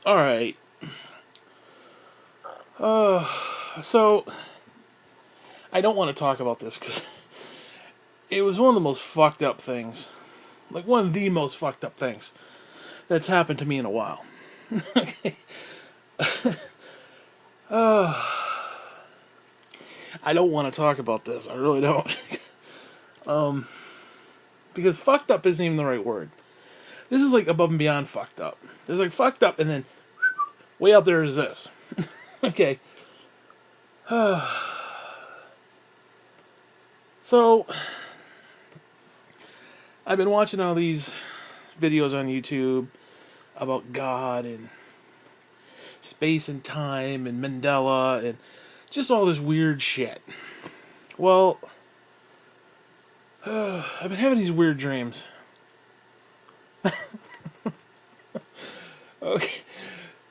All right. So I don't want to talk about this because it was one of the most fucked up things, like one of the most fucked up things that's happened to me in a while. Okay. I don't want to talk about this. I really don't. Because fucked up isn't even the right word. This is like above and beyond fucked up. There's like fucked up, and then way out there is this. Okay. So I've been watching all these videos on YouTube about God and space and time and Mandela and just all this weird shit. Well, I've been having these weird dreams. Okay.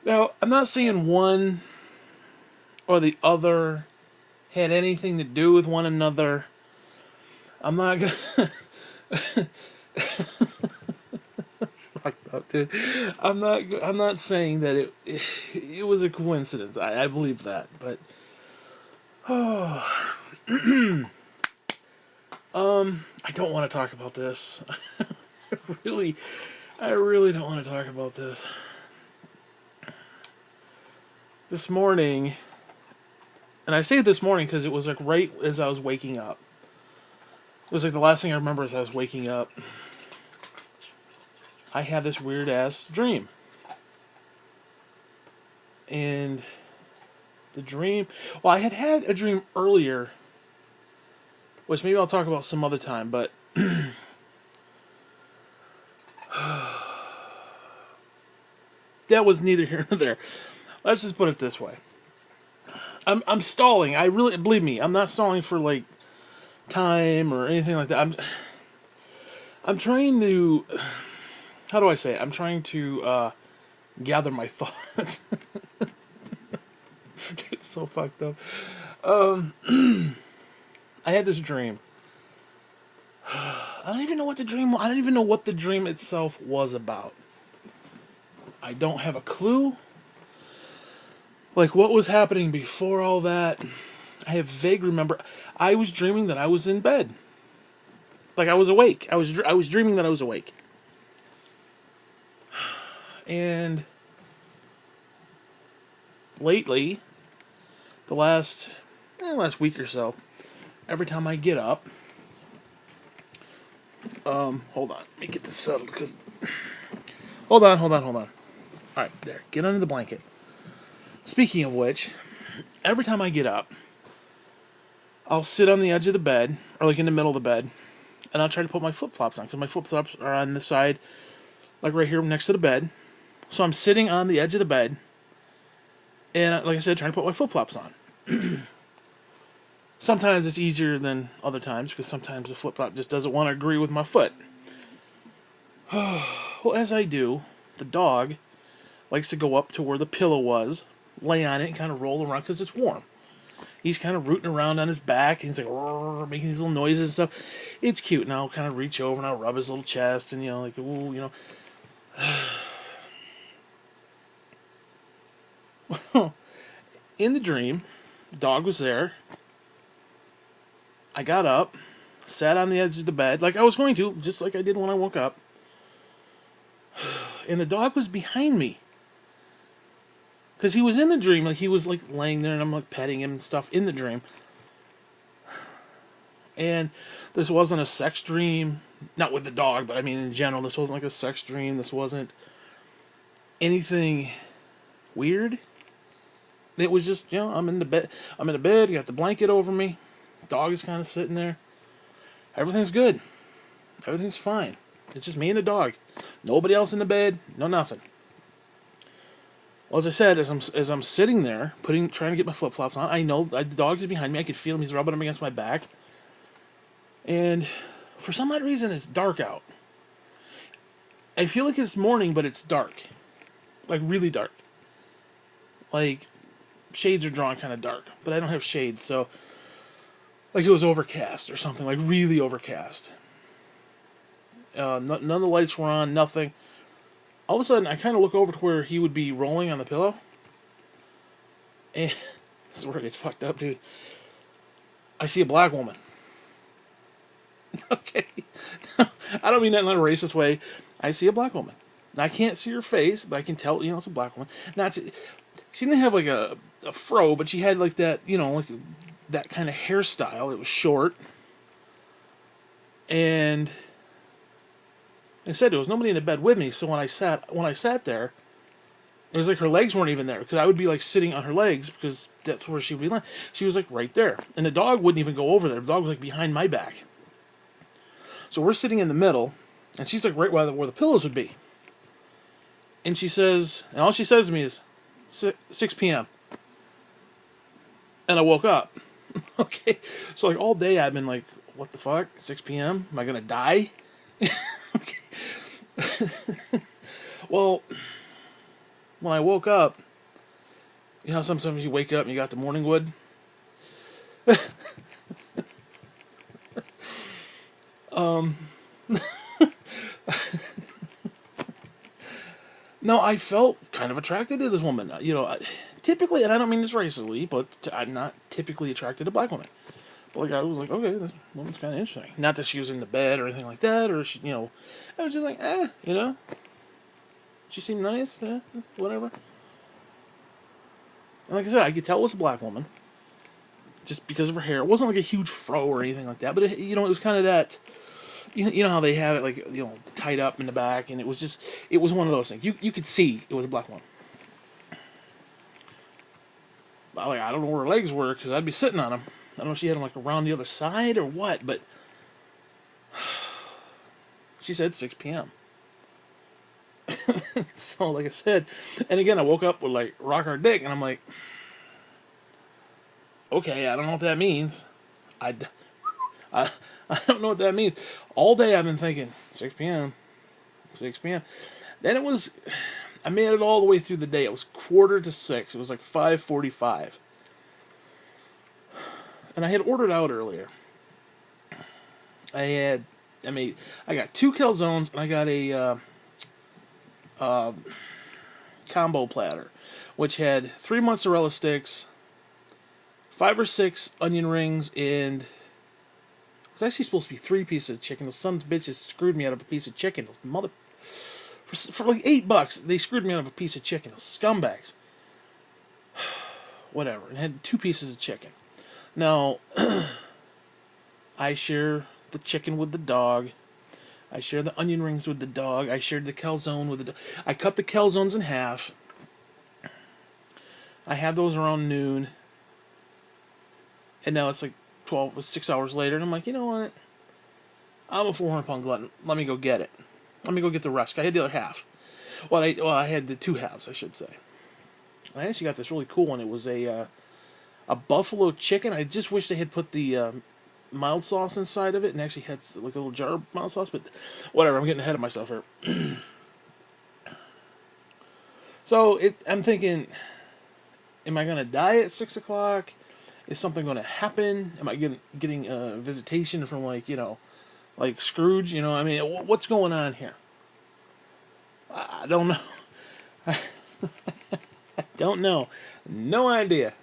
Now, I'm not saying one or the other had anything to do with one another. I'm not gonna. It's fucked up, dude. I'm not saying that it was a coincidence. I believe that, but oh, I don't want to talk about this. really, I really don't want to talk about this. This morning, and I say this morning because it was like right as I was waking up. It was like the last thing I remember as I was waking up. I had this weird ass dream. And the dream, well, I had a dream earlier, which maybe I'll talk about some other time, but that was neither here nor there. Let's just put it this way. I'm stalling. I really, believe me, I'm not stalling for like time or anything like that. I'm trying to, how do I say it? I'm trying to gather my thoughts. It's so fucked up. I had this dream. I don't even know what the dream. I don't even know what the dream itself was about. I don't have a clue. Like what was happening before all that. I have vague remember. I was dreaming that I was in bed. Like I was awake. I was dreaming that I was awake. And lately, the last week or so, every time I get up, hold on, let me get this settled because, hold on. All right, there, get under the blanket. Speaking of which, every time I get up, I'll sit on the edge of the bed or like in the middle of the bed, and I'll try to put my flip flops on because my flip flops are on the side, like right here next to the bed. So I'm sitting on the edge of the bed, and like I said, trying to put my flip flops on. Sometimes it's easier than other times because sometimes the flip flop just doesn't want to agree with my foot. Well, as I do, the dog likes to go up to where the pillow was, lay on it, and kind of roll around because it's warm. He's kind of rooting around on his back, and he's like making these little noises and stuff. It's cute, and I'll kind of reach over and I'll rub his little chest, and like, ooh, In the dream, the dog was there. I got up, sat on the edge of the bed, like I was going to, just like I did when I woke up. And the dog was behind me. Because he was in the dream, like he was like laying there and I'm like petting him and stuff in the dream. And this wasn't a sex dream, not with the dog, but I mean in general, this wasn't like a sex dream. This wasn't anything weird. It was just, I'm in the bed, got the blanket over me. Dog is kind of sitting there. Everything's good. Everything's fine. It's just me and the dog. Nobody else in the bed. No nothing. Well, as I said, as I'm sitting there, trying to get my flip flops on, I know the dog is behind me. I can feel him. He's rubbing them against my back. And for some odd reason, it's dark out. I feel like it's morning, but it's dark, like really dark. Like shades are drawn kind of dark, but I don't have shades, so like it was overcast or something, like really overcast. None of the lights were on, nothing. All of a sudden, I kind of look over to where he would be rolling on the pillow. And this is where it gets fucked up, dude. I see a black woman. Okay. I don't mean that in a racist way. I see a black woman. Now, I can't see her face, but I can tell, it's a black woman. Not to, she didn't have like a fro, but she had like that, like that kind of hairstyle. It was short. And like I said, there was nobody in the bed with me, so when I sat there, it was like her legs weren't even there, because I would be like sitting on her legs, because that's where she would be lying. She was like right there. And the dog wouldn't even go over there. The dog was like behind my back. So we're sitting in the middle, and she's like right where the pillows would be. And she says, and all she says to me is, 6 p.m. And I woke up. Okay. So like all day I've been like, what the fuck? 6 p.m.? Am I going to die? Okay. Well, when I woke up, sometimes you wake up and you got the morning wood? No, I felt kind of attracted to this woman. Typically, and I don't mean this racistly, but I'm not typically attracted to black women. But like I was like, okay, this woman's kind of interesting. Not that she was in the bed or anything like that, or I was just like, she seemed nice, whatever. And like I said, I could tell it was a black woman, just because of her hair. It wasn't like a huge fro or anything like that, but it was kind of that. You know how they have it like tied up in the back, and it was one of those things. You could see it was a black woman. But I don't know where her legs were, because I'd be sitting on them. I don't know if she had them like around the other side or what, but she said 6 p.m. So like I said, and again I woke up with like rock hard dick, and I'm like, okay, I don't know what that means. I don't know what that means. All day I've been thinking 6 p.m. 6 p.m. Then I made it all the way through the day. It was 5:45. It was like 5:45. And I had ordered out earlier. I got 2 calzones, and I got a combo platter, which had 3 mozzarella sticks, 5 or 6 onion rings, and it was actually supposed to be 3 pieces of chicken. Those sons of bitches screwed me out of a piece of chicken. Those for like $8, they screwed me out of a piece of chicken. Those scumbags. Whatever. It had 2 pieces of chicken. Now, I share the chicken with the dog. I share the onion rings with the dog. I shared the calzone with the dog. I cut the calzones in half. I had those around noon. And now it's like 6 hours later, and I'm like, you know what? I'm a 400-pound glutton. Let me go get it. Let me go get the rest. I had the other half. I had the 2 halves, I should say. I actually got this really cool one. It was a buffalo chicken. I just wish they had put the mild sauce inside of it, and actually had like a little jar of mild sauce. But whatever. I'm getting ahead of myself here. So I'm thinking, am I gonna die at 6 o'clock? Is something going to happen? Am I getting a visitation from like Scrooge? I mean, what's going on here? I don't know. I don't know. No idea.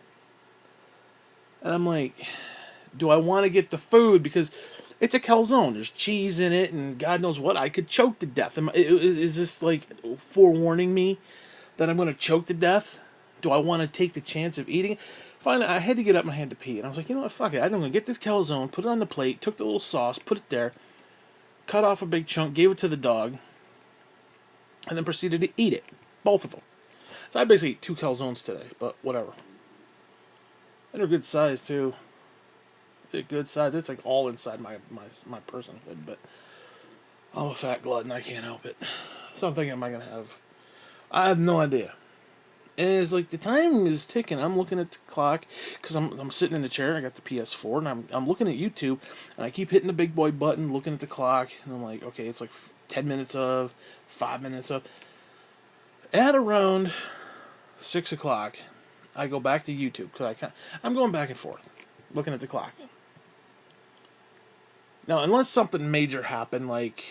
And I'm like, do I want to get the food? Because it's a calzone. There's cheese in it, and God knows what. I could choke to death. Is this like forewarning me that I'm going to choke to death? Do I want to take the chance of eating it? Finally, I had to get up and I had to pee. And I was like, you know what, fuck it. I'm going to get this calzone, put it on the plate, took the little sauce, put it there, cut off a big chunk, gave it to the dog, and then proceeded to eat it. Both of them. So I basically ate 2 calzones today, but whatever. And they're good size, too. They're good size. It's like all inside my personhood, but I'm a fat glutton. I can't help it. So I'm thinking, am I going to have... I have no idea. And it's like the time is ticking. I'm looking at the clock because I'm sitting in the chair. I got the PS4 and I'm looking at YouTube, and I keep hitting the big boy button, looking at the clock, and I'm like, okay, it's like 10 minutes of, 5 minutes of. At around 6 o'clock, I go back to YouTube because I'm going back and forth, looking at the clock. Now, unless something major happened, like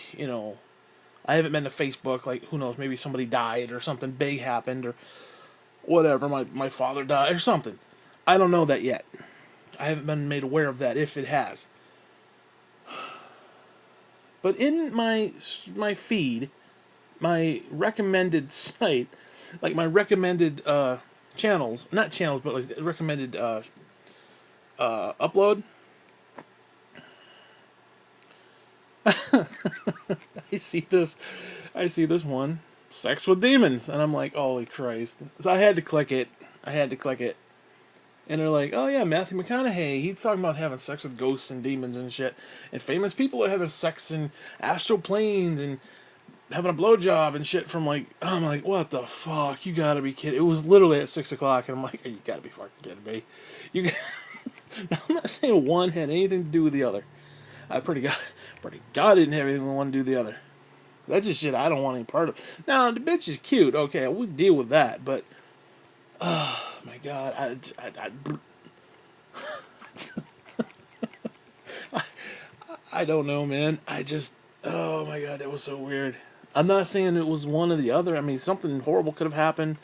I haven't been to Facebook, like, who knows, maybe somebody died or something big happened or whatever, my father died or something. I don't know that yet. I haven't been made aware of that, if it has. But in my feed, my recommended site, like my recommended channels, not channels, but like recommended upload, I see this, I see this one, sex with demons, and I'm like, holy Christ! So I had to click it. I had to click it, and they're like, oh yeah, Matthew McConaughey, he's talking about having sex with ghosts and demons and shit, and famous people are having sex in astral planes and having a blowjob and shit from like, I'm like, what the fuck? You gotta be kidding! It was literally at 6 o'clock, and I'm like, hey, you gotta be fucking kidding me. You, now, I'm not saying one had anything to do with the other. Pretty God didn't have anything with one to do with the other. That's just shit I don't want any part of. Now the bitch is cute, okay, we deal with that, but oh my God, I don't know, man. I just, oh my God, that was so weird. I'm not saying it was one or the other. I mean, something horrible could have happened.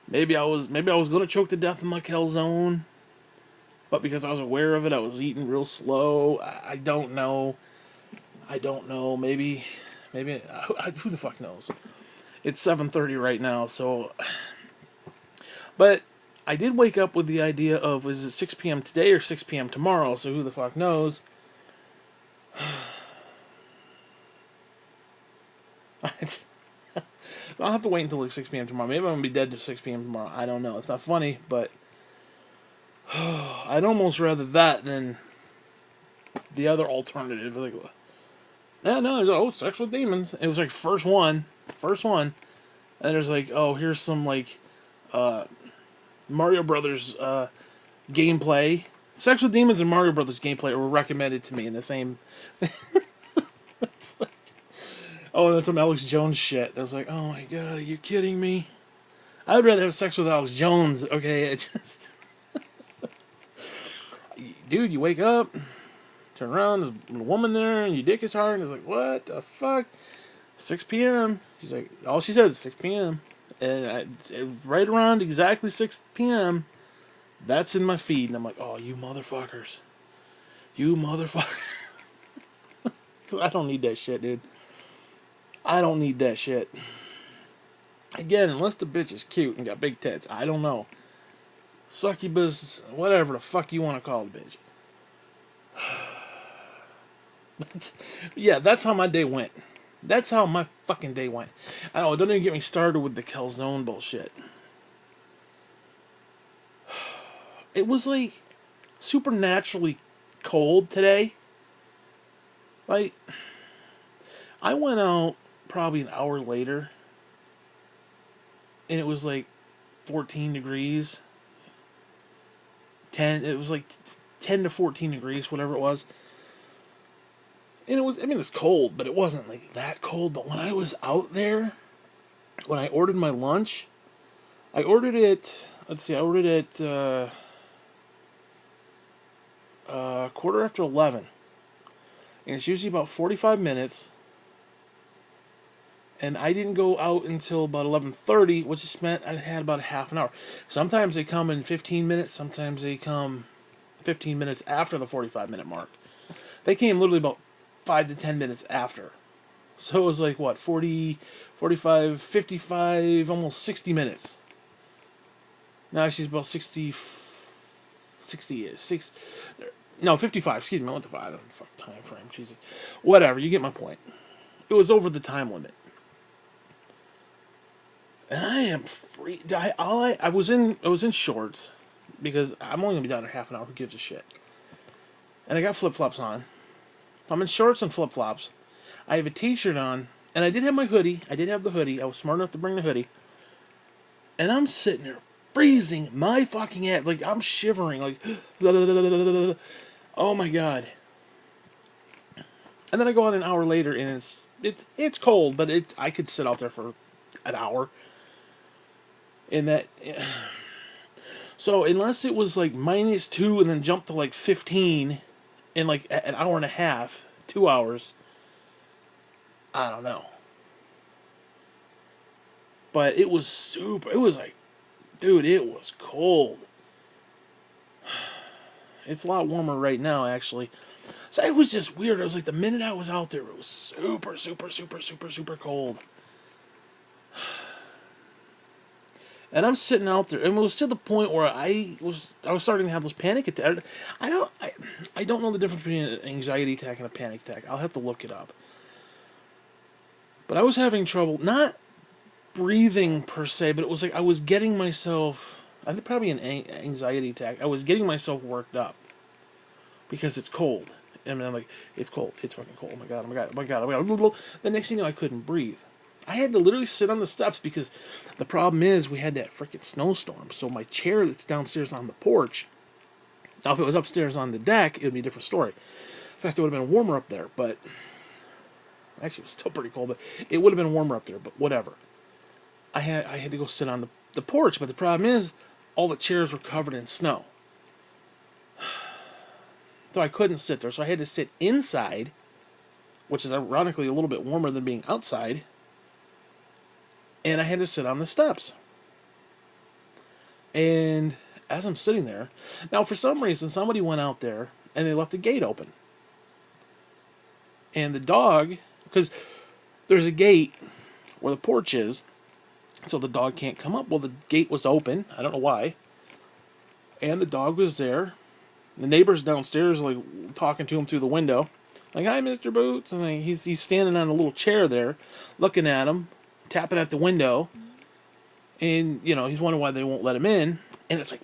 Maybe I was gonna choke to death in my calzone, but because I was aware of it, I was eating real slow. I don't know. I don't know. Maybe who the fuck knows? It's 7:30 right now, so. But I did wake up with the idea of, is it 6 p.m. today or 6 p.m. tomorrow? So who the fuck knows? I'll have to wait until like 6 p.m. tomorrow. Maybe I'm gonna be dead to 6 p.m. tomorrow. I don't know. It's not funny, but I'd almost rather that than the other alternative. Like, yeah, no, there's sex with demons. It was like first one, and there's like, oh, here's some like Mario Brothers gameplay. Sex with demons and Mario Brothers gameplay were recommended to me in the same. It's like, oh, that's some Alex Jones shit. I was like, oh my God, are you kidding me? I would rather have sex with Alex Jones. Okay, it's just, dude, you wake up, turn around, there's a woman there, and your dick is hard, and it's like, what the fuck? 6 p.m. She's like, all she said is 6 p.m. And right around exactly 6 p.m., that's in my feed, and I'm like, oh, you motherfuckers. You motherfucker. I don't need that shit, dude. I don't need that shit. Again, unless the bitch is cute and got big tits. I don't know. Succubus, whatever the fuck you want to call the bitch. Yeah, that's how my day went. That's how my fucking day went. I don't know, don't even get me started with the calzone bullshit. It was like supernaturally cold today. Like, I went out probably an hour later, and it was like 14 degrees. It was like 10 to 14 degrees, whatever it was. And it was, I mean, it's cold, but it wasn't like that cold. But when I was out there, when I ordered my lunch, I ordered it, let's see, I ordered it quarter after 11. And it's usually about 45 minutes. And I didn't go out until about 11:30, which just meant I had about a half an hour. Sometimes they come in 15 minutes, sometimes they come 15 minutes after the 45-minute mark. They came literally about 5 to 10 minutes after. So it was like, what, 40, 45, 55, almost 60 minutes. No, actually, it's about 6, no, 55, excuse me, what the fuck, I don't know the fuck time frame, Jesus. Whatever, you get my point. It was over the time limit. And I am free. I was in shorts because I'm only gonna be down in half an hour. Who gives a shit? And I got flip flops on. I'm in shorts and flip flops. I have a t-shirt on, and I did have my hoodie. I did have the hoodie. I was smart enough to bring the hoodie. And I'm sitting there freezing my fucking ass. Like, I'm shivering. Like, blah, blah, blah, blah, blah, blah. Oh my God. And then I go out an hour later, and it's cold, but I could sit out there for an hour. And that, so unless it was like -2 and then jumped to like 15 in like an hour and a half 2 hours. I don't know. But it was super. It was like, dude, it was cold. It's a lot warmer right now, actually. So it was just weird. It was like the minute I was out there, it was super, super, super, super, super cold. And I'm sitting out there, and it was to the point where I was starting to have those panic attacks. I don't know the difference between an anxiety attack and a panic attack. I'll have to look it up. But I was having trouble, not breathing per se, but it was like I was getting myself. I think probably an anxiety attack. I was getting myself worked up because it's cold, and I'm like, it's cold, it's fucking cold. Oh my god, oh my god, oh my god, oh my god. The next thing you know, I couldn't breathe. I had to literally sit on the steps because the problem is we had that freaking snowstorm. So my chair that's downstairs on the porch. Now, if it was upstairs on the deck, it would be a different story. In fact, it would have been warmer up there, but actually, it was still pretty cold. But it would have been warmer up there. But whatever. I had to go sit on the porch, but the problem is all the chairs were covered in snow. So I couldn't sit there. So I had to sit inside, which is ironically a little bit warmer than being outside. And I had to sit on the steps. And as I'm sitting there, now for some reason somebody went out there and they left the gate open. And the dog, because there's a gate where the porch is, so the dog can't come up. Well, the gate was open. I don't know why. And the dog was there. The neighbor's downstairs, like, talking to him through the window. Like, hi, Mr. Boots. And like, he's standing on a little chair there, looking at him, tapping at the window. And, he's wondering why they won't let him in. And it's like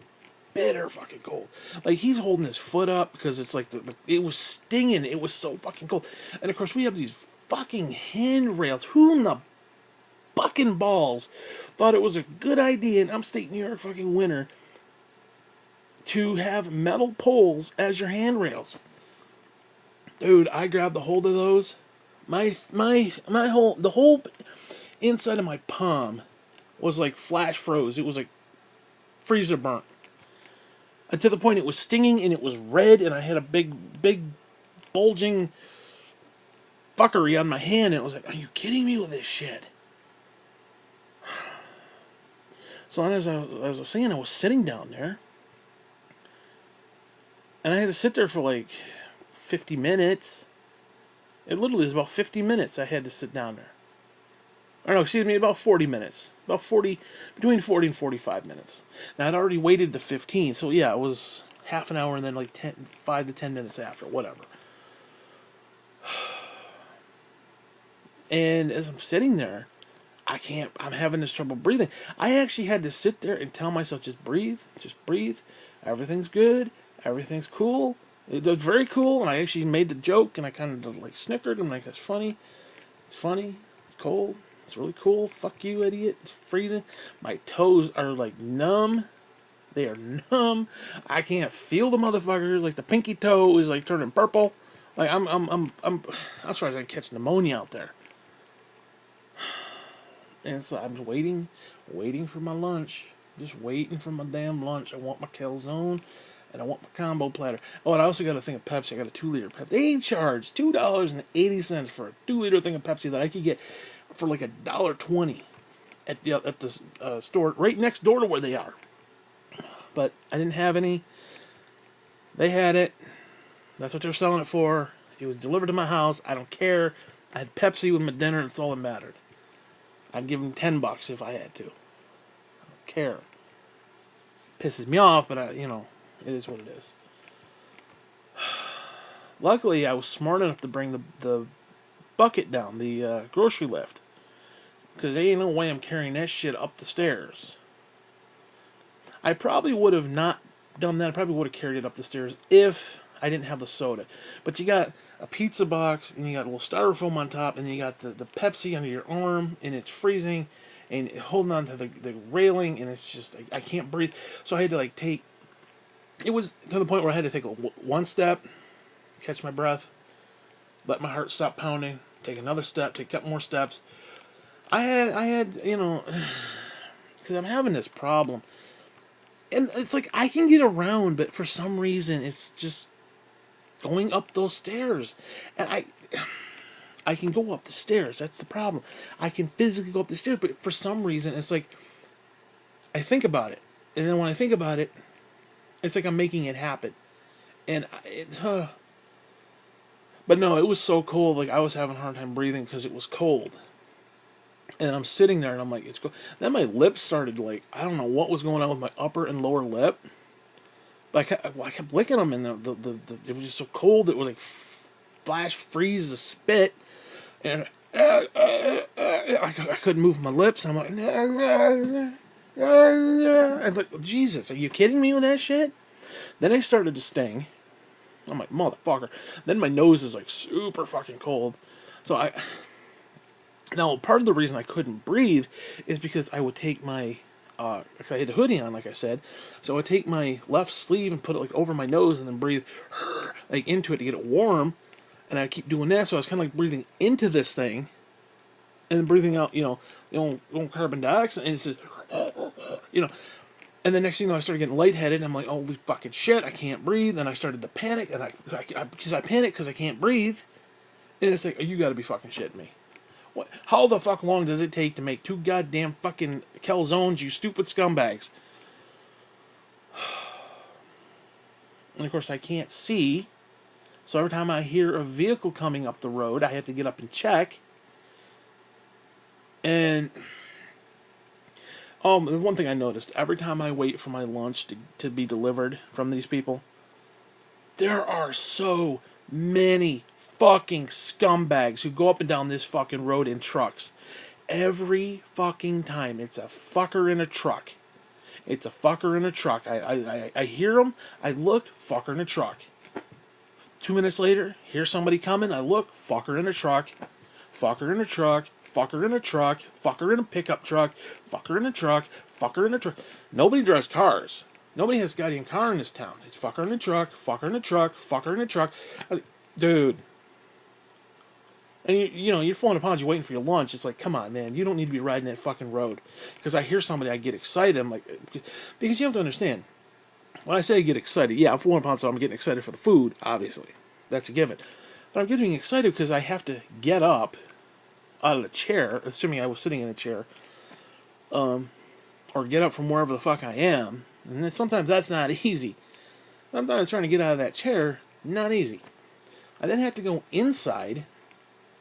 bitter fucking cold. Like, he's holding his foot up because it's like, it was stinging. It was so fucking cold. And, of course, we have these fucking handrails. Who in the fucking balls thought it was a good idea in upstate New York fucking winter to have metal poles as your handrails? Dude, I grabbed the hold of those. The whole inside of my palm was like flash froze. It was like freezer burnt. And to the point it was stinging and it was red and I had a big bulging fuckery on my hand and it was like, are you kidding me with this shit? So as I was saying, I was sitting down there. And I had to sit there for like 50 minutes. It literally was about 50 minutes I had to sit down there. Or no, excuse me, about 40 minutes. Between 40 and 45 minutes. Now, I'd already waited the 15, so yeah, it was half an hour and then like 5 to 10 minutes after, whatever. And as I'm sitting there, I'm having this trouble breathing. I actually had to sit there and tell myself, just breathe, everything's good, everything's cool. It was very cool, and I actually made the joke, and I kind of like snickered, and I'm like, that's funny, it's cold, it's really cool, fuck you, idiot, it's freezing. My toes are like numb, they are numb, I can't feel the motherfuckers, like the pinky toe is like turning purple, like I'm sorry, I catch pneumonia out there. And so I'm waiting for my lunch. Just waiting for my damn lunch. I want my calzone, and I want my combo platter. Oh, and I also got a thing of Pepsi. I got a 2-liter Pepsi. They charge $2.80 for a 2-liter thing of Pepsi that I could get for like $1.20 at the store right next door to where they are. But I didn't have any. They had it. That's what they were selling it for. It was delivered to my house. I don't care. I had Pepsi with my dinner. That's all that mattered. I'd give them $10 if I had to. I don't care. Pisses me off, but it is what it is. Luckily, I was smart enough to bring the bucket down, the grocery lift. Because there ain't no way I'm carrying that shit up the stairs. I probably would have not done that. I probably would have carried it up the stairs if I didn't have the soda. But you got a pizza box, and you got a little styrofoam on top, and you got the Pepsi under your arm, and it's freezing, and holding on to the railing, and it's just, I can't breathe. So I had to it was to the point where I had to take one step, catch my breath, let my heart stop pounding, take another step, take a couple more steps. I had, because I'm having this problem. And it's like, I can get around, but for some reason, it's just going up those stairs. And I can go up the stairs. That's the problem. I can physically go up the stairs, but for some reason, it's like I think about it, and then when I think about it, it's like I'm making it happen. And but no, it was so cold. Like I was having a hard time breathing because it was cold. And I'm sitting there, and I'm like, it's cold. Then my lips started like I don't know what was going on with my upper and lower lip. But I kept licking them, and it was just so cold. It was like flash freeze the spit, and I couldn't move my lips. And I'm like, and like, Jesus, are you kidding me with that shit? Then I started to sting. I'm like, motherfucker. Then my nose is like super fucking cold. So now part of the reason I couldn't breathe is because I would take my, I had a hoodie on, like I said, so I would take my left sleeve and put it like over my nose and then breathe like into it to get it warm, and I keep doing that. So I was kind of like breathing into this thing, and then breathing out, the old carbon dioxide, and it's just, you know, and the next thing you know, I started getting lightheaded. And I'm like, holy fucking shit, I can't breathe. And I started to panic, and because I panic because I can't breathe. And it's like, you got to be fucking shitting me. What? How the fuck long does it take to make 2 goddamn fucking calzones, you stupid scumbags? And of course, I can't see. So every time I hear a vehicle coming up the road, I have to get up and check. And one thing I noticed, every time I wait for my lunch to be delivered from these people, there are so many fucking scumbags who go up and down this fucking road in trucks. Every fucking time, it's a fucker in a truck. It's a fucker in a truck. I hear them, I look, fucker in a truck. 2 minutes later, hear somebody coming, I look, fucker in a truck. Fucker in a truck. Fucker in a truck. Fucker in a pickup truck. Fucker in a truck. Fucker in a truck. Nobody drives cars. Nobody has a goddamn car in this town. It's fucker in a truck. Fucker in a truck. Fucker in a truck. Dude. And you're 400 pounds, you're waiting for your lunch. It's like, come on, man. You don't need to be riding that fucking road. Because I hear somebody, I get excited. I'm like, because you have to understand. When I say I get excited, yeah, I'm 400 pounds, so I'm getting excited for the food, obviously. That's a given. But I'm getting excited because I have to get up out of the chair, assuming I was sitting in a chair, or get up from wherever the fuck I am. And then sometimes that's not easy. Sometimes trying to get out of that chair, not easy. I then have to go inside,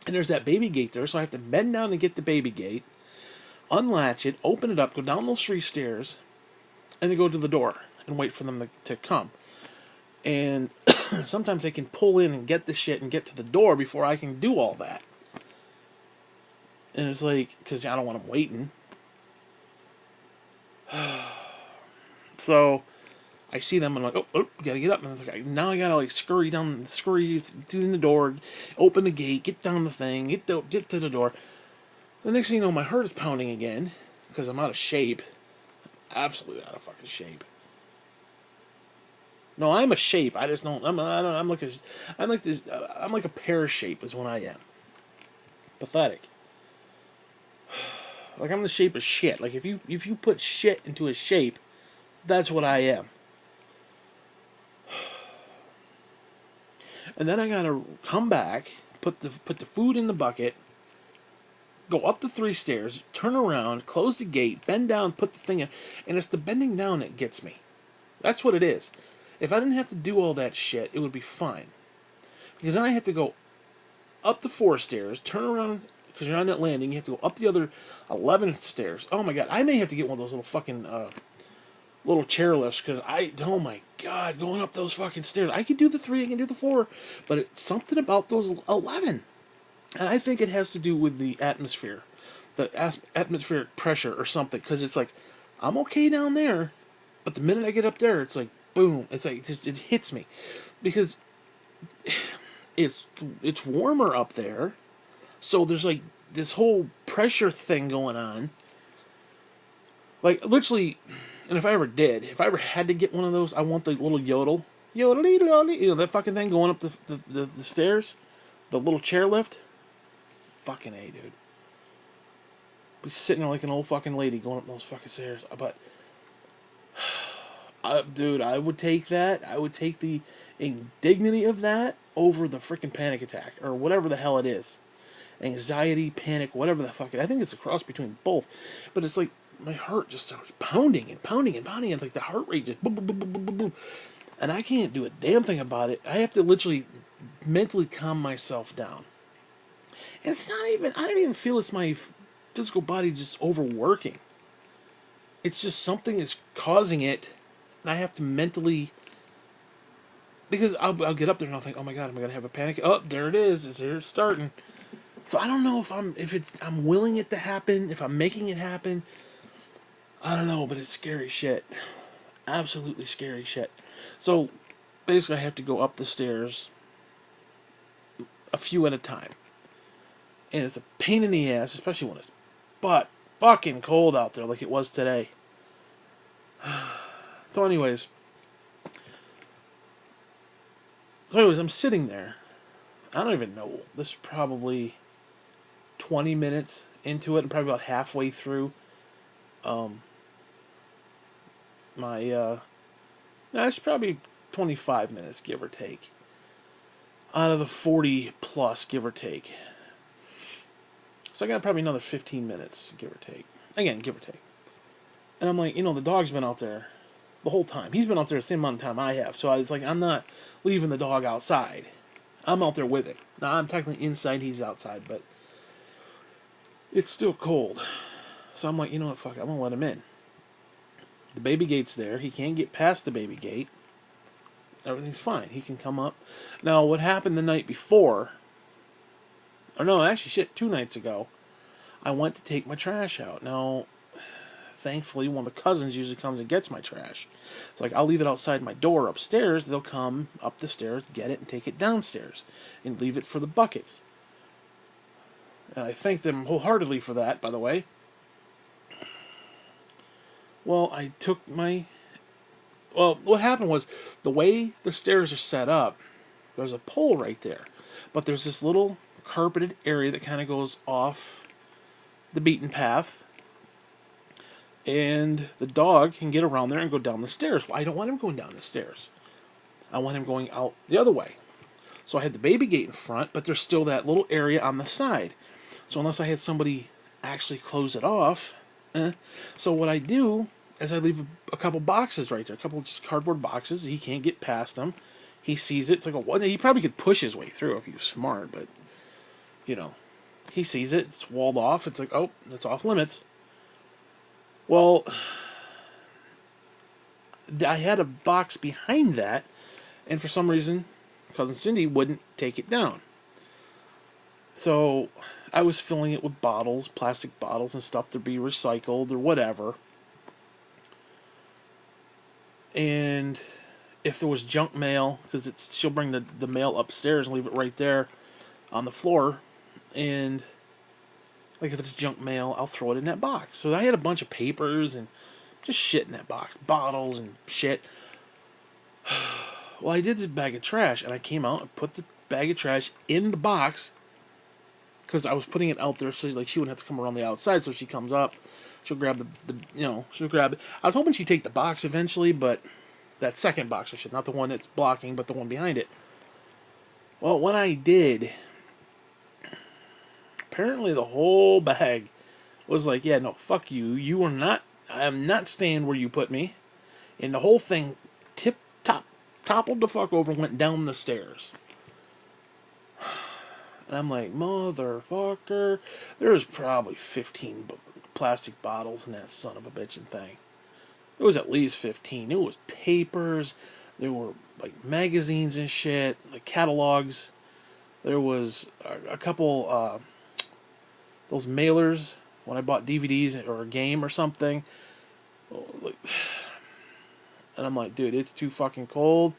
and there's that baby gate there, so I have to bend down to get the baby gate, unlatch it, open it up, go down those 3 stairs, and then go to the door and wait for them to come. And sometimes they can pull in and get the shit and get to the door before I can do all that. And it's like, because I don't want them waiting. So I see them and I'm like, oh, gotta get up. And it's like, now I gotta like scurry through the door, open the gate, get down the thing, get to the door. The next thing you know, my heart is pounding again because I'm out of shape. Absolutely out of fucking shape. No, I'm a shape. I just don't. I'm like a pear shape is what I am. Pathetic. Like I'm the shape of shit. Like if you put shit into a shape, that's what I am. And then I gotta come back, put the food in the bucket, go up the 3 stairs, turn around, close the gate, bend down, put the thing in, and it's the bending down that gets me. That's what it is. If I didn't have to do all that shit, it would be fine. Because then I have to go up the 4 stairs, turn around, because you're on that landing, you have to go up the other 11 stairs. Oh my god, I may have to get one of those little fucking little chair lifts, because oh my god, going up those fucking stairs. I can do the 3, I can do the 4, but it's something about those 11. And I think it has to do with the atmosphere, the atmospheric pressure or something, because it's like, I'm okay down there, but the minute I get up there, it's like, boom, it's like, it hits me. Because it's warmer up there, so there's like this whole pressure thing going on. Like, literally, and if I ever had to get one of those, I want the little yodel, that fucking thing going up the stairs, the little chairlift. Fucking A, dude. Be sitting there like an old fucking lady going up those fucking stairs. But, dude, I would take that. I would take the indignity of that over the freaking panic attack or whatever the hell it is. Anxiety, panic, whatever the fuck. I think it's a cross between both. But it's like my heart just starts pounding and pounding and pounding. And it's like the heart rate just boom, boom, boom, boom, boom, boom, boom. And I can't do a damn thing about it. I have to literally mentally calm myself down. And it's not even, I don't even feel it's my physical body just overworking. It's just something is causing it. And I have to mentally, because I'll get up there and I'll think, oh my God, am I going to have a panic? Oh, there it is. It's starting. So I don't know if I'm willing it to happen, if I'm making it happen. I don't know, but it's scary shit. Absolutely scary shit. So basically I have to go up the stairs a few at a time. And it's a pain in the ass, especially when it's fucking cold out there like it was today. So anyways, I'm sitting there. I don't even know. This is probably 20 minutes into it. I'm probably about halfway through my no, it's probably 25 minutes, give or take, out of the 40 plus, give or take. So I got probably another 15 minutes, give or take. Again, give or take. And I'm like, the dog's been out there the whole time. He's been out there the same amount of time I have. So I was like, I'm not leaving the dog outside. I'm out there with him. Now, I'm technically inside, he's outside, but it's still cold. So I'm like, you know what, fuck it, I'm going to let him in. The baby gate's there. He can't get past the baby gate. Everything's fine. He can come up. Now, what happened the night before, or no, actually, shit, 2 nights ago, I went to take my trash out. Now, thankfully, one of the cousins usually comes and gets my trash. It's like, I'll leave it outside my door upstairs. They'll come up the stairs, get it, and take it downstairs. And leave it for the buckets. And I thank them wholeheartedly for that, by the way. Well, what happened was, the way the stairs are set up, there's a pole right there. But there's this little carpeted area that kind of goes off the beaten path. And the dog can get around there and go down the stairs. Well, I don't want him going down the stairs. I want him going out the other way. So I had the baby gate in front, but there's still that little area on the side. So unless I had somebody actually close it off, So what I do is I leave a couple boxes right there, a couple just cardboard boxes. He can't get past them. He sees it. It's like he probably could push his way through if he was smart, but he sees it. It's walled off. It's like, oh, it's off limits. Well, I had a box behind that, and for some reason, Cousin Cindy wouldn't take it down. So I was filling it with bottles, plastic bottles and stuff to be recycled or whatever. And if there was junk mail, because she'll bring the mail upstairs and leave it right there on the floor. And like if it's junk mail, I'll throw it in that box. So I had a bunch of papers and just shit in that box. Bottles and shit. Well, I did this bag of trash, and I came out and put the bag of trash in the box because I was putting it out there so she wouldn't have to come around the outside. So she comes up, she'll grab she'll grab it. I was hoping she'd take the box eventually, but that second box, I should, not the one that's blocking, but the one behind it. Well, when I did, apparently the whole bag was like, yeah, no, fuck you. You are not, I am not staying where you put me. And the whole thing toppled the fuck over and went down the stairs. And I'm like, motherfucker. There was probably 15 plastic bottles in that son of a bitchin' thing. There was at least 15. It was papers. There were like magazines and shit, like catalogs. There was a couple those mailers when I bought DVDs or a game or something. And I'm like, dude, it's too fucking cold.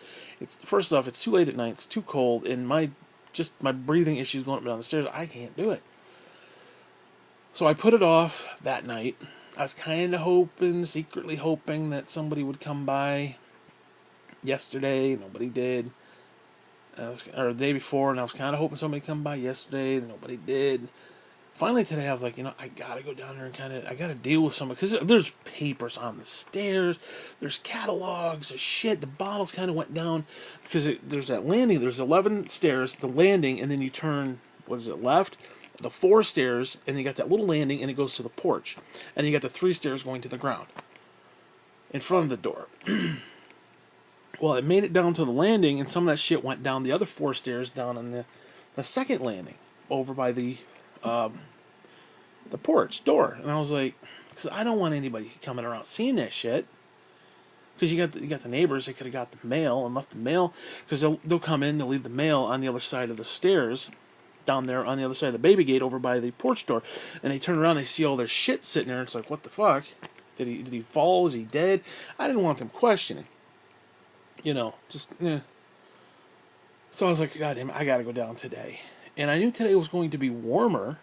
First off, it's too late at night. It's too cold, and my breathing issues going up and down the stairs. I can't do it. So I put it off that night. I was kind of secretly hoping that somebody would come by yesterday. Nobody did. Or the day before, and I was kind of hoping somebody would come by yesterday. Nobody did. Finally today, I was like, I gotta go down there and I gotta deal with somebody because there's papers on the stairs, there's catalogs, there's shit. The bottles kind of went down because there's that landing. There's 11 stairs, the landing, and then you turn what is it left, the 4 stairs, and you got that little landing, and it goes to the porch, and you got the 3 stairs going to the ground in front of the door. Well, it made it down to the landing, and some of that shit went down the other 4 stairs down on the second landing over by the porch door. And I was like, because I don't want anybody coming around seeing that shit. Because you got the neighbors, they could have got the mail and left the mail. Because they'll come in, they'll leave the mail on the other side of the stairs, down there on the other side of the baby gate over by the porch door. And they turn around, they see all their shit sitting there. It's like, what the fuck? Did he fall? Is he dead? I didn't want them questioning. Just, eh. So I was like, God damn it, I gotta go down today. And I knew today was going to be warmer,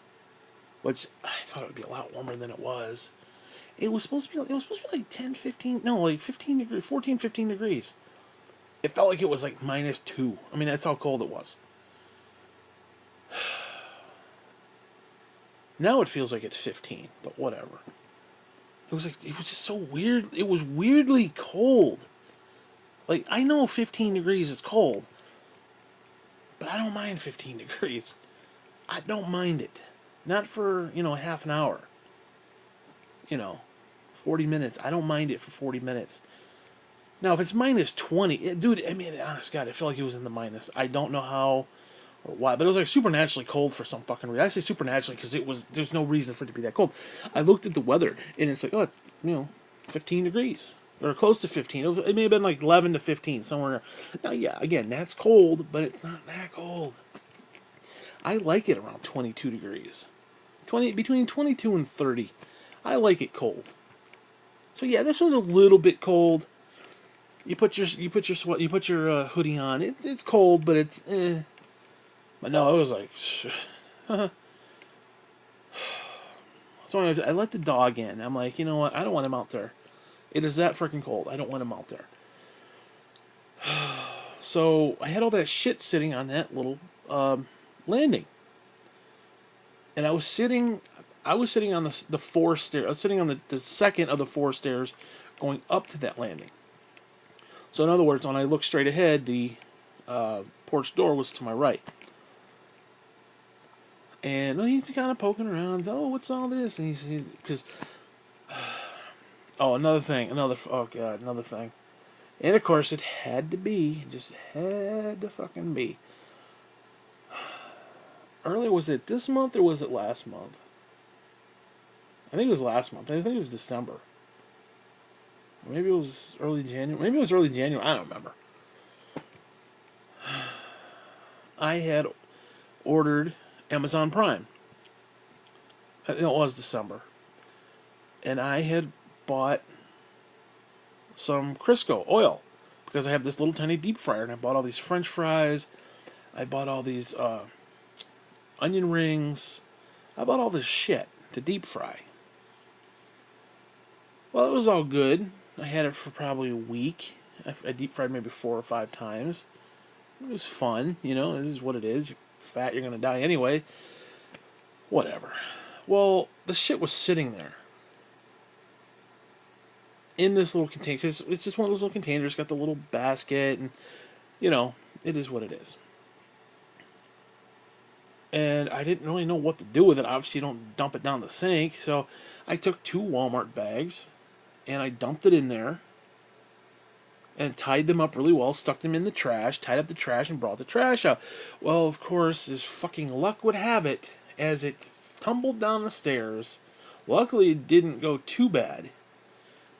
which I thought it would be a lot warmer than it was. It was supposed to be like 10, 15, no, like 15 degrees, 14, 15 degrees. It felt like it was like -2. I mean, that's how cold it was. Now it feels like it's 15, but whatever. It was just so weird. It was weirdly cold. Like, I know 15 degrees is cold, but I don't mind 15 degrees. I don't mind it. Not for, half an hour. 40 minutes. I don't mind it for 40 minutes. Now, if it's -20, dude, I mean, honest God, I feel like it was in the minus. I don't know how or why, but it was like supernaturally cold for some fucking reason. I say supernaturally because there's no reason for it to be that cold. I looked at the weather, and it's like, oh, it's, 15 degrees. Or close to 15. It may have been like 11 to 15, somewhere. Now, yeah, again, that's cold, but it's not that cold. I like it around 22 degrees. Between 22 and 30. I like it cold. So yeah, this was a little bit cold. You put your hoodie on. It's cold, but it's eh. But no, it was like. So I let the dog in. I'm like, you know what? I don't want him out there. It is that freaking cold. I don't want him out there. So I had all that shit sitting on that little landing, and I was sitting on the 4 stairs. I was sitting on the second of the 4 stairs, going up to that landing. So in other words, when I looked straight ahead, the porch door was to my right. And he's kind of poking around. Oh, what's all this? And he's because. Oh, another thing. Oh God, another thing. And of course, it had to be. It just had to fucking be. Earlier, was it this month or was it last month? I think it was last month. I think it was December. Maybe it was early January. Maybe it was early January. I don't remember. I had ordered Amazon Prime. It was December. And I had bought some Crisco oil because I have this little tiny deep fryer, and I bought all these French fries. I bought all these onion rings. I bought all this shit to deep fry. Well, it was all good. I had it for probably a week. I deep fried maybe 4 or 5 times. It was fun, It is what it is. You're fat, you're gonna die anyway. Whatever. Well, the shit was sitting there in this little container. Cause it's just one of those little containers. Got the little basket, and it is what it is. And I didn't really know what to do with it. Obviously, you don't dump it down the sink. So I took 2 Walmart bags, and I dumped it in there, and tied them up really well, stuck them in the trash, tied up the trash, and brought the trash out. Well, of course, as fucking luck would have it, as it tumbled down the stairs, luckily it didn't go too bad,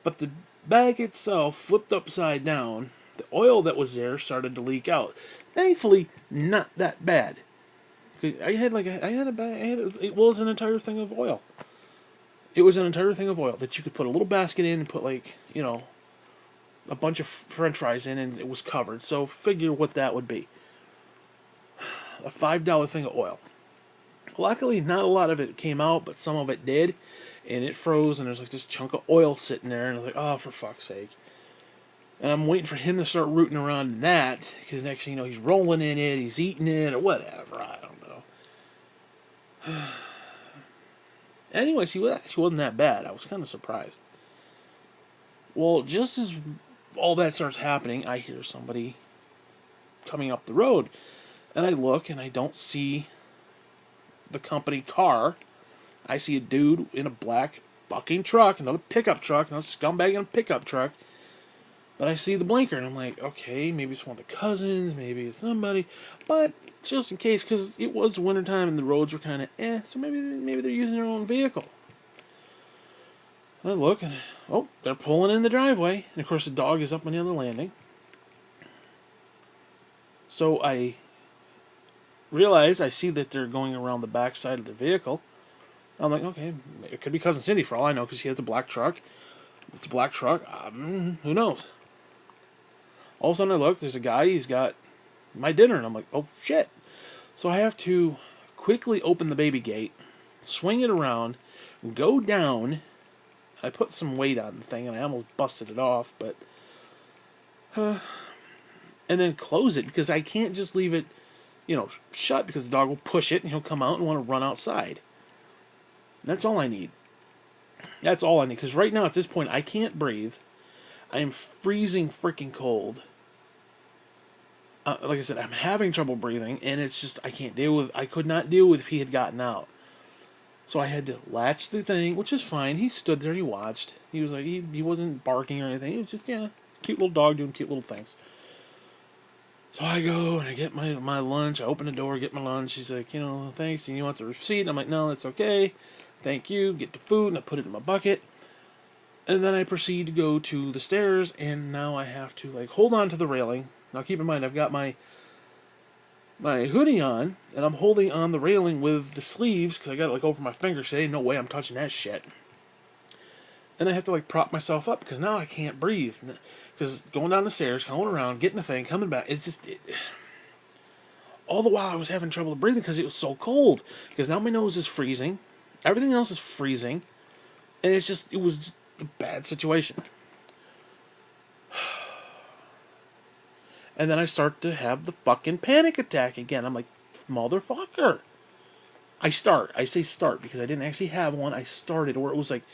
but the bag itself flipped upside down. The oil that was there started to leak out. Thankfully, not that bad. It was an entire thing of oil. It was an entire thing of oil that you could put a little basket in and put a bunch of French fries in, and it was covered. So figure what that would be. A $5 thing of oil. Luckily, not a lot of it came out, but some of it did, and it froze, and there's like this chunk of oil sitting there, and I was like, oh, for fuck's sake. And I'm waiting for him to start rooting around in that, because next thing you know, he's rolling in it, he's eating it, or whatever, I don't know. Anyway, she wasn't that bad. I was kind of surprised. Well, just as all that starts happening, I hear somebody coming up the road. And I look and I don't see the company car. I see a dude in a black fucking truck, another pickup truck, another scumbag in a pickup truck. But I see the blinker and I'm like, okay, maybe it's one of the cousins, maybe it's somebody. But just in case, because it was wintertime and the roads were kind of so maybe they're using their own vehicle. I look and, oh, they're pulling in the driveway. And of course the dog is up on the other landing. So I realize, I see that they're going around the back side of the vehicle. I'm like, okay, it could be Cousin Cindy for all I know, because she has a black truck. It's a black truck. Who knows? All of a sudden I look, there's a guy, he's got my dinner, and I'm like, oh shit. So I have to quickly open the baby gate, swing it around, go down. I put some weight on the thing, and I almost busted it off, but... and then close it, because I can't just leave it, shut, because the dog will push it, and he'll come out and want to run outside. That's all I need. That's all I need, because right now, at this point, I can't breathe. I am freezing freaking cold. Like I said, I'm having trouble breathing, and it's just, I could not deal with if he had gotten out. So I had to latch the thing, which is fine. He stood there, he watched. He was like, he wasn't barking or anything. He was just, cute little dog doing cute little things. So I go, and I get my lunch. I open the door, get my lunch. He's like, thanks, and you want the receipt? And I'm like, no, that's okay. Thank you. Get the food, and I put it in my bucket. And then I proceed to go to the stairs, and now I have to, hold on to the railing. Now keep in mind, I've got my hoodie on, and I'm holding on the railing with the sleeves, because I got it, over my fingers, so ain't no way I'm touching that shit. And I have to, prop myself up, because now I can't breathe. Because going down the stairs, going around, getting the thing, coming back, it's just... all the while I was having trouble breathing, because it was so cold. Because now my nose is freezing. Everything else is freezing. And it was just a bad situation. And then I start to have the fucking panic attack again. I'm like, motherfucker. I say start, because I didn't actually have one. I started, or it was like,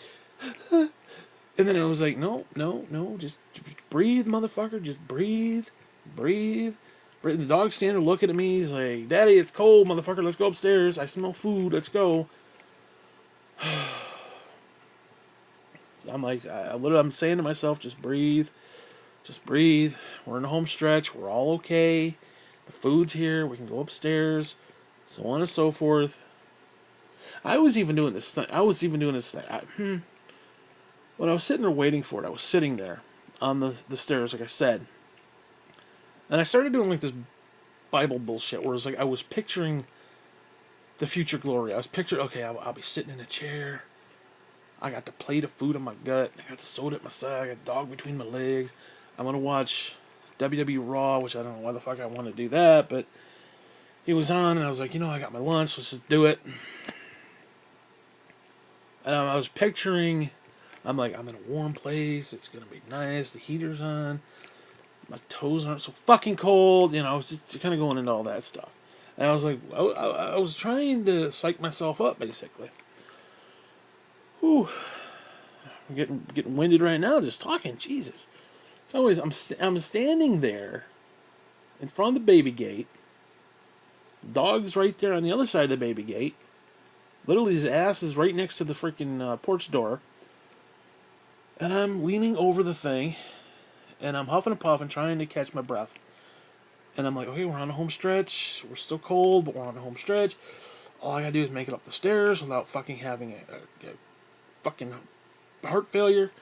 and then it was like, no, just breathe, motherfucker. Just breathe. The dog's standing there looking at me. He's like, Daddy, it's cold, motherfucker. Let's go upstairs. I smell food. Let's go. I'm like, I'm saying to myself, just breathe. Just breathe. We're in the home stretch. We're all okay. The food's here. We can go upstairs. So on and so forth. I was even doing this thing. When I was sitting there waiting for it, I was sitting there on the stairs, like I said. And I started doing this Bible bullshit where it was I was picturing the future glory. I was picturing, okay, I'll be sitting in a chair. I got the plate of food on my gut. I got the soda at my side. I got a dog between my legs. I'm going to watch WWE Raw, which I don't know why the fuck I want to do that, but it was on, and I was like, I got my lunch. Let's just do it. And I was picturing, I'm like, I'm in a warm place. It's going to be nice. The heater's on. My toes aren't so fucking cold. I was just kind of going into all that stuff. And I was like, I was trying to psych myself up, basically. Whew. I'm getting winded right now just talking. Jesus. So anyways, I'm standing there in front of the baby gate. The dog's right there on the other side of the baby gate. Literally, his ass is right next to the freaking porch door. And I'm leaning over the thing, and I'm huffing and puffing, trying to catch my breath. And I'm like, okay, we're on the home stretch. We're still cold, but we're on the home stretch. All I gotta do is make it up the stairs without fucking having a fucking heart failure.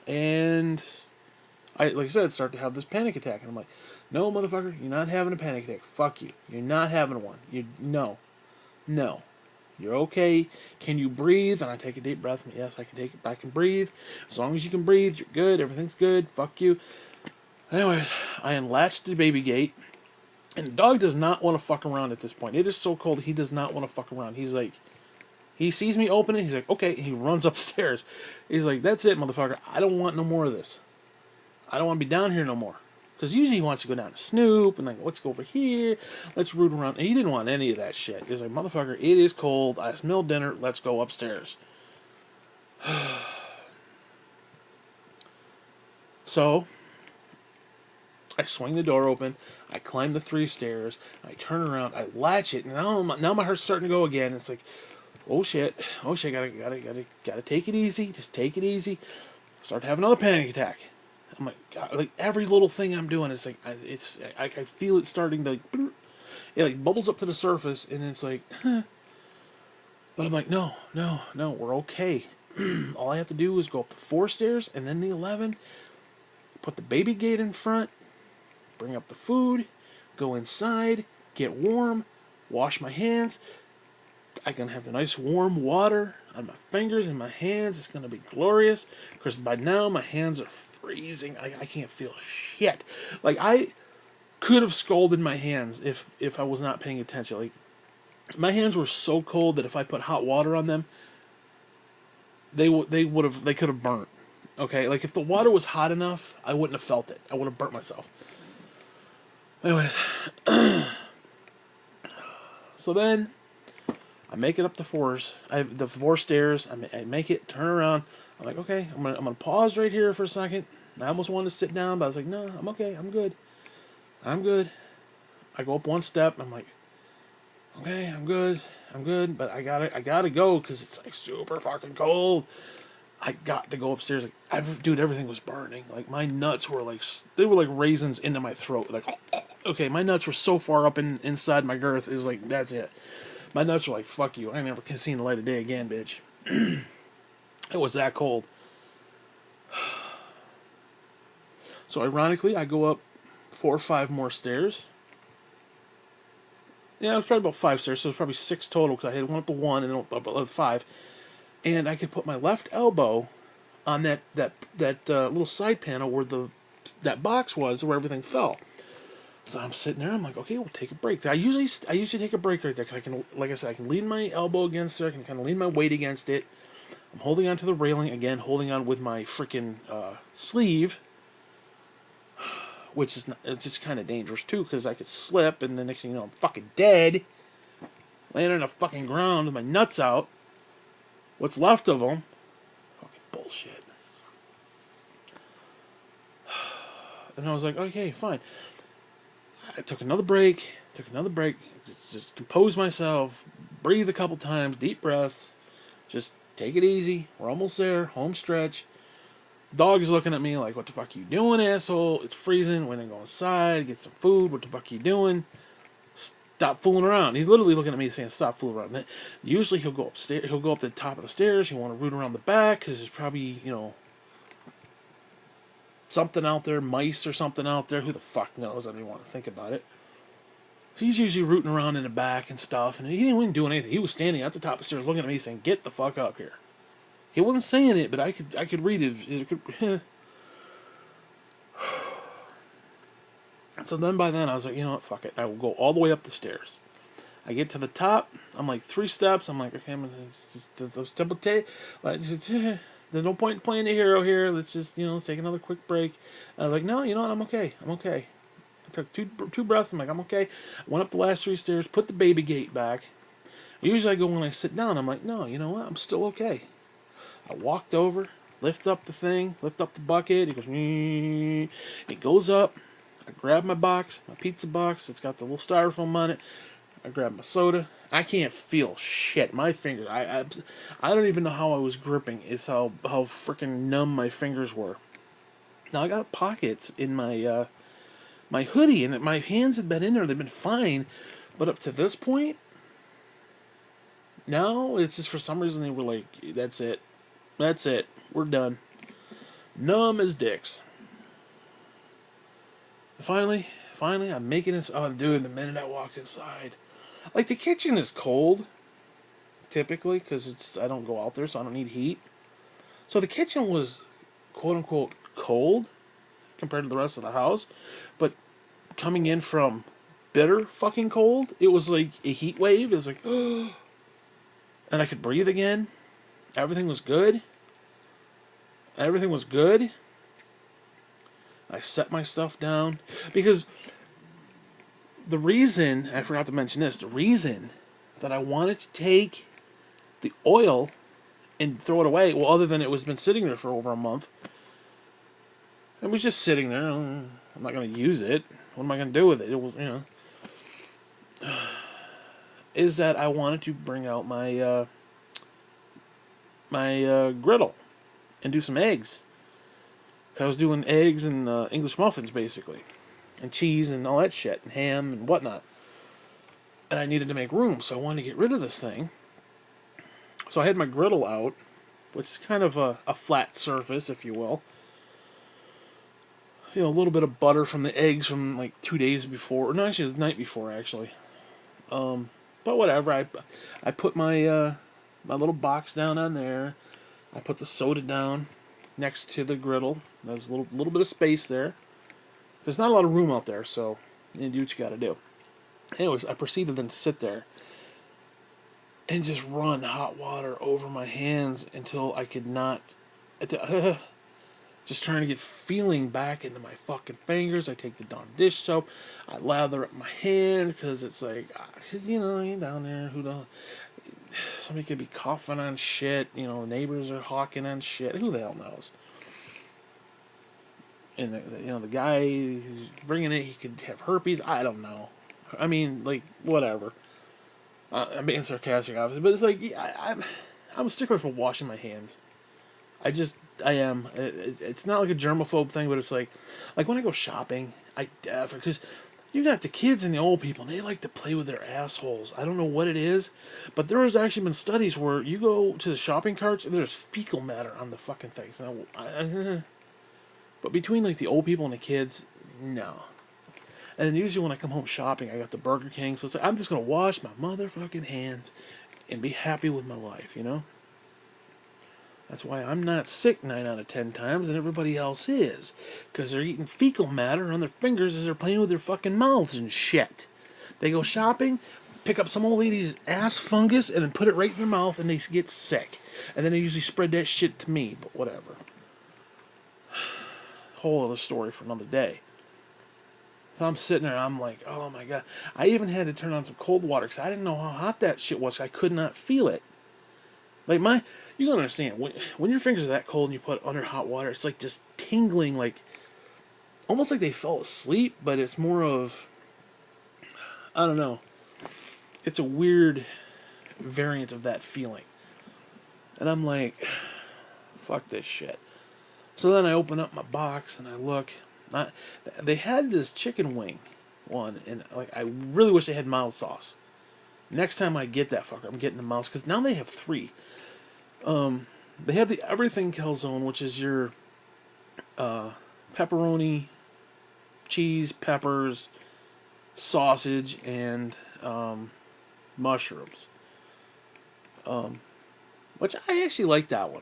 And like I said, start to have this panic attack. And I'm like, no, motherfucker, you're not having a panic attack. Fuck you. You're not having one. No. You're okay. Can you breathe? And I take a deep breath. Yes, I can take it. I can breathe. As long as you can breathe, you're good. Everything's good. Fuck you. Anyways, I unlatched the baby gate. And the dog does not want to fuck around at this point. It is so cold, he does not want to fuck around. He's like, he sees me open it. He's like, okay. And he runs upstairs. He's like, that's it, motherfucker. I don't want no more of this. I don't want to be down here no more. Because usually he wants to go down to Snoop and like, let's go over here, let's root around. And he didn't want any of that shit. He was like, motherfucker, it is cold. I smell dinner. Let's go upstairs. So I swing the door open. I climb the 3 stairs. I turn around. I latch it. And now my heart's starting to go again. It's like, oh shit, gotta take it easy. Just take it easy. Start having another panic attack. I'm like, God, like every little thing I'm doing, it's like, I feel it starting to, like, it like bubbles up to the surface, and it's like, huh. But I'm like, no, we're okay. All I have to do is go up the 4 stairs, and then the 11, put the baby gate in front, bring up the food, go inside, get warm, wash my hands. I can have the nice warm water on my fingers and my hands. It's going to be glorious, because by now my hands are freezing. I can't feel shit. Like, I could have scalded my hands if I was not paying attention. Like, my hands were so cold that if I put hot water on them, they could have burnt. Okay, like if the water was hot enough, I wouldn't have felt it. I would have burnt myself. Anyways, so then I make it up the 4 stairs. I make it, turn around. I'm like, okay, I'm gonna pause right here for a second. I almost wanted to sit down, but I was like, no, I'm okay. I'm good. I go up 1 step. I'm like, okay, I'm good, but I gotta go because it's like super fucking cold. I got to go upstairs. Like, dude, everything was burning. Like, my nuts were like, they were like raisins into my throat. Like, okay, my nuts were so far up inside my girth. It was like, that's it. My nuts were like, fuck you. I never can see the light of day again, bitch. It was that cold. So ironically, I go up 4 or 5 more stairs. Yeah, it was probably about 5 stairs, so it was probably 6 total, because I had one up to 1 and then up 5. And I could put my left elbow on that little side panel where that box was, where everything fell. So I'm sitting there. I'm like, okay, we'll take a break. I usually take a break right there, because I can, like I said, I can lean my elbow against it. I can kind of lean my weight against it. I'm holding on to the railing again, holding on with my freaking sleeve, which is it's just kind of dangerous too, because I could slip, and the next thing you know, I'm fucking dead, laying on the fucking ground with my nuts out. What's left of them? Fucking bullshit. And I was like, okay, fine. I took another break, just compose myself, breathe a couple times, deep breaths, just take it easy. We're almost there, home stretch. Dog is looking at me like, what the fuck are you doing, asshole? It's freezing. We're gonna go inside, get some food. What the fuck are you doing? Stop fooling around. He's literally looking at me saying, stop fooling around. And usually he'll go upstairs, he'll go up the top of the stairs. He'll want to root around the back, because there's probably, something out there, mice or something out there. Who the fuck knows? I don't even want to think about it. He's usually rooting around in the back and stuff, and he didn't do anything. He was standing at the top of the stairs looking at me saying, get the fuck up here. He wasn't saying it, but I could read it. So then by then I was like, you know what, fuck it. I will go all the way up the stairs. I get to the top. I'm like 3 steps. I'm like, okay, I'm gonna there's no point in playing the hero here. Let's just, let's take another quick break. And I was like, no, you know what, I'm okay. I took two breaths. I'm like, I'm okay. I went up the last 3 stairs, put the baby gate back. Usually I go when I sit down. I'm like, no, you know what, I'm still okay. I walked over, lift up the bucket. It goes up. I grab my box, my pizza box. It's got the little styrofoam on it. I grab my soda. I can't feel shit. My fingers, I don't even know how I was gripping. It's how freaking numb my fingers were. Now I got pockets in my my hoodie, and my hands have been in there. They've been fine, but up to this point, now it's just for some reason they were like, that's it, we're done. Numb as dicks. Finally, I'm making this. Oh, dude, the minute I walked inside, like, the kitchen is cold, typically, because I don't go out there, so I don't need heat. So the kitchen was, quote unquote, cold compared to the rest of the house, but coming in from bitter fucking cold, it was like a heat wave. It was like, oh, and I could breathe again. Everything was good. I set my stuff down because the reason, I forgot to mention this, the reason that I wanted to take the oil and throw it away, well, other than it was been sitting there for over a month, it was just sitting there. I'm not going to use it. What am I going to do with it? It was, is that I wanted to bring out my griddle and do some eggs. I was doing eggs and English muffins, basically, and cheese and all that shit, and ham and whatnot. And I needed to make room, so I wanted to get rid of this thing. So I had my griddle out, which is kind of a flat surface, if you will. You know, a little bit of butter from the eggs from like 2 days before, or no, actually the night before, actually. But whatever, I put my my little box down on there. I put the soda down next to the griddle. There's a little bit of space there. There's not a lot of room out there, so you do what you got to do. Anyways, I proceeded then to sit there and just run hot water over my hands until I could not. Just trying to get feeling back into my fucking fingers. I take the darn dish soap. I lather up my hands because it's like, you know, you're down there. Who don't? Somebody could be coughing on shit. You know, neighbors are hawking on shit. Who the hell knows? And the guy who's bringing it, he could have herpes. I don't know. I mean, like, whatever. I'm being sarcastic, obviously, but it's like, I'm a stickler for washing my hands. I am. It's not like a germaphobe thing, but it's like when I go shopping, because you got the kids and the old people, and they like to play with their assholes. I don't know what it is, but there has actually been studies where you go to the shopping carts and there's fecal matter on the fucking things. Now, but between like the old people and the kids, no. And then usually when I come home shopping, I got the Burger King, so it's like I'm just gonna wash my motherfucking hands and be happy with my life, you know. That's why I'm not sick 9 out of 10 times and everybody else is. Because they're eating fecal matter on their fingers as they're playing with their fucking mouths and shit. They go shopping, pick up some old lady's ass fungus, and then put it right in their mouth and they get sick. And then they usually spread that shit to me, but whatever. Whole other story for another day. So I'm sitting there, I'm like, oh my god. I even had to turn on some cold water because I didn't know how hot that shit was. I could not feel it. Like you gotta understand, when your fingers are that cold and you put it under hot water, it's like just tingling, like almost like they fell asleep, but it's more of, I don't know. It's a weird variant of that feeling. And I'm like, fuck this shit. So then I open up my box and I look. They had this chicken wing one, and like I really wish they had mild sauce. Next time I get that fucker, I'm getting the mild, because now they have 3. They have the everything calzone, which is your pepperoni, cheese, peppers, sausage, and mushrooms. Which I actually like that one.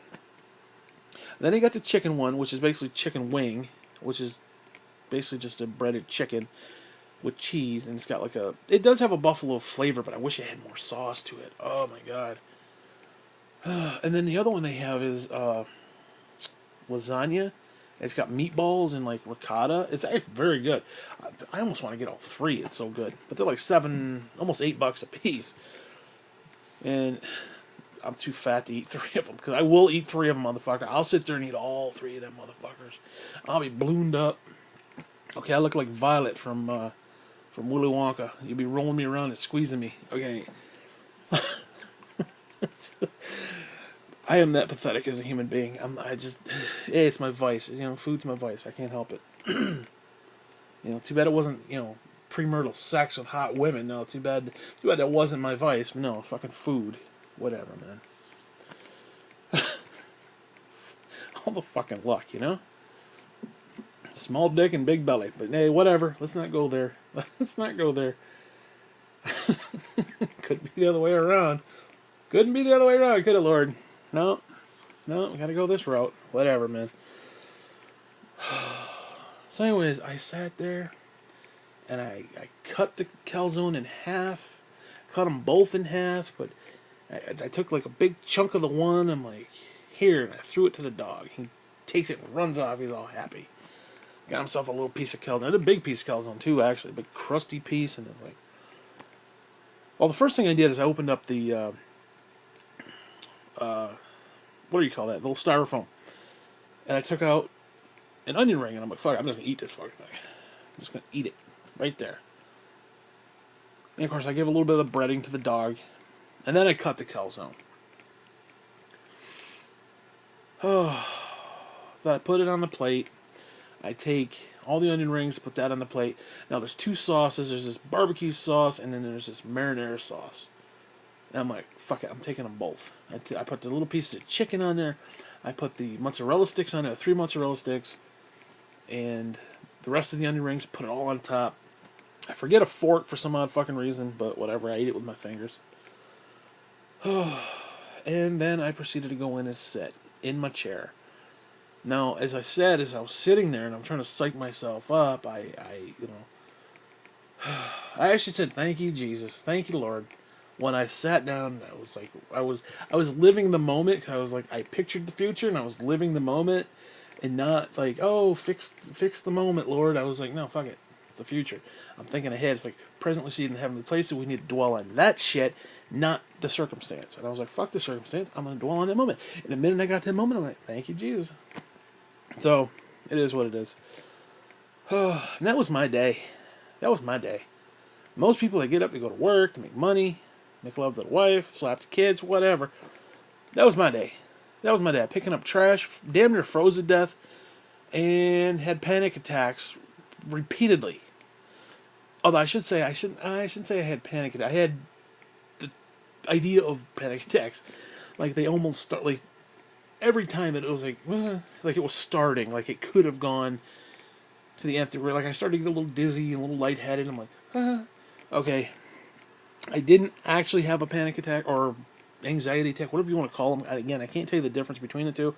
Then they got the chicken one, which is basically chicken wing, which is basically just a breaded chicken with cheese, and it's got like it does have a buffalo flavor, but I wish it had more sauce to it. Oh my god. And then the other one they have is lasagna. It's got meatballs and like ricotta. It's actually very good. I almost want to get all 3. It's so good. But they're like almost $8 a piece. And I'm too fat to eat 3 of them, because I will eat 3 of them, motherfucker. I'll sit there and eat all 3 of them motherfuckers. I'll be ballooned up. Okay, I look like Violet from Willy Wonka. You'll be rolling me around and squeezing me. Okay. I am that pathetic as a human being. It's my vice. You know, food's my vice. I can't help it. Too bad it wasn't, premarital sex with hot women. No, too bad that wasn't my vice. No, fucking food. Whatever, man. All the fucking luck, Small dick and big belly. But hey, whatever. Let's not go there. Let's not go there. Could be the other way around. Couldn't be the other way around, could it, Lord? No, we gotta go this route. Whatever, man. So anyways, I sat there, and I cut the calzone in half. Cut them both in half, but I took like a big chunk of the one. I'm like, here, and I threw it to the dog. He takes it and runs off. He's all happy. Got himself a little piece of calzone. A big piece of calzone too, actually, a big crusty piece, and it's like. Well, the first thing I did is I opened up the what do you call that? Little styrofoam, and I took out an onion ring, and I'm like, fuck, I'm just gonna eat this fucking thing. I'm just gonna eat it right there. And of course, I gave a little bit of the breading to the dog, and then I cut the calzone. Oh, then I put it on the plate. I take all the onion rings, put that on the plate. Now there's two sauces. There's this barbecue sauce, and then there's this marinara sauce. And I'm like, fuck it, I'm taking them both. I put the little pieces of chicken on there. I put the mozzarella sticks on there, 3 mozzarella sticks, and the rest of the onion rings, put it all on top. I forget a fork for some odd fucking reason, but whatever, I ate it with my fingers. And then I proceeded to go in and sit in my chair. Now, as I said, as I was sitting there and I'm trying to psych myself up, I I actually said, "Thank you, Jesus, thank you, Lord." When I sat down, I was like, I was living the moment. I was like, I pictured the future, and I was living the moment, and not like, oh, fix the moment, Lord. I was like, no, fuck it, it's the future. I'm thinking ahead. It's like presently seated in heavenly places. We need to dwell on that shit, not the circumstance. And I was like, fuck the circumstance. I'm gonna dwell on that moment. And the minute I got to that moment, I'm like, thank you, Jesus. So it is what it is. And that was my day. That was my day. Most people, they get up, they go to work, they make money, make love to the wife, slap the kids, whatever. That was my day. That was my day. Picking up trash, damn near froze to death, and had panic attacks repeatedly. Although I shouldn't say I had panic attacks. I had the idea of panic attacks. Like they almost start like every time it was like it was starting, like it could have gone to the nth degree. Like I started to get a little dizzy and a little lightheaded. I'm like, okay. I didn't actually have a panic attack or anxiety attack, whatever you want to call them. Again, I can't tell you the difference between the two.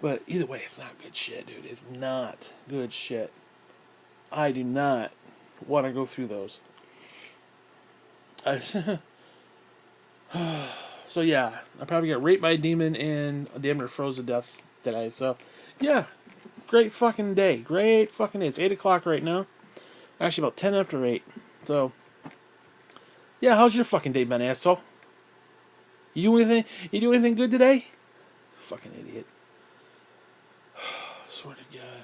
But either way, it's not good shit, dude. It's not good shit. I do not want to go through those. So yeah, I probably got raped by a demon and damn near froze to death today. So yeah, great fucking day. Great fucking day. It's 8 o'clock right now. Actually, about 10 after 8. So yeah, how's your fucking day been, asshole? You do anything? You do anything good today? Fucking idiot. Swear to God.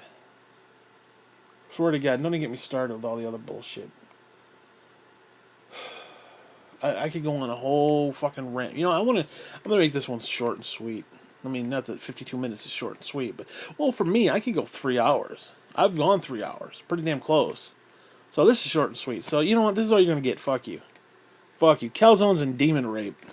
Swear to God, don't even get me started with all the other bullshit. I could go on a whole fucking rant. You know, I'm gonna make this one short and sweet. I mean, not that 52 minutes is short and sweet, but well, for me, I could go 3 hours. I've gone 3 hours, pretty damn close. So this is short and sweet. So you know what? This is all you're gonna get. Fuck you. Fuck you. Calzones and demon rape.